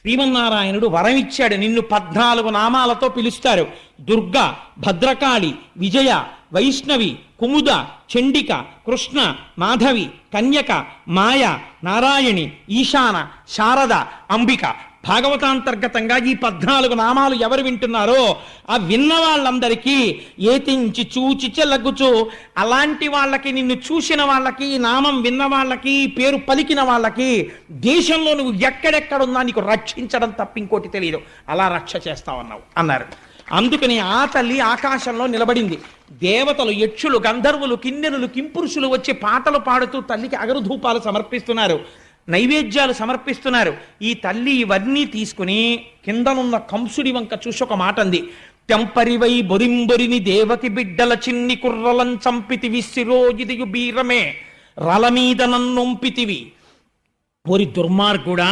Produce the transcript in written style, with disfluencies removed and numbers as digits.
శ్రీమన్నారాయణుడు వరం ఇచ్చాడు, నిన్ను 14 నామాలతో పిలుస్తారు. దుర్గ, భద్రకాళి, విజయ, వైష్ణవి, కుముద, చండిక, కృష్ణ, మాధవి, కన్యక, మాయ, నారాయణి, ఈశాన, శారద, అంబిక. భాగవతాంతర్గతంగా ఈ 14 నామాలు ఎవరు వింటున్నారో ఆ విన్న వాళ్ళందరికీ ఏతించి చూచి చెలగుచు, అలాంటి వాళ్ళకి, నిన్ను చూసిన వాళ్ళకి, ఈ నామం విన్న వాళ్ళకి, పేరు పలికిన వాళ్ళకి దేశంలో నువ్వు ఎక్కడెక్కడున్నా నీకు రక్షించడం తప్ప ఇంకోటి తెలియదు, అలా రక్ష చేస్తావన్నావు అన్నారు. అందుకని ఆ తల్లి ఆకాశంలో నిలబడింది. దేవతలు, యక్షులు, గంధర్వులు, కిన్నెరులు, కింపురుషులు వచ్చి పాటలు పాడుతూ తల్లికి అగరుధూపాలు సమర్పిస్తున్నారు, నైవేద్యాలు సమర్పిస్తున్నారు. ఈ తల్లి ఇవన్నీ తీసుకుని కిందనున్న కంసుడి వంక చూసి ఒక మాట అంది. తెంపరివై బొరింబొరిని దేవకి బిడ్డల చిన్ని కుర్రలం చంపితివి, శిరోజిదియు బీరమే రల మీద నన్నొంపితివి. ఓరి దుర్మార్గుడా,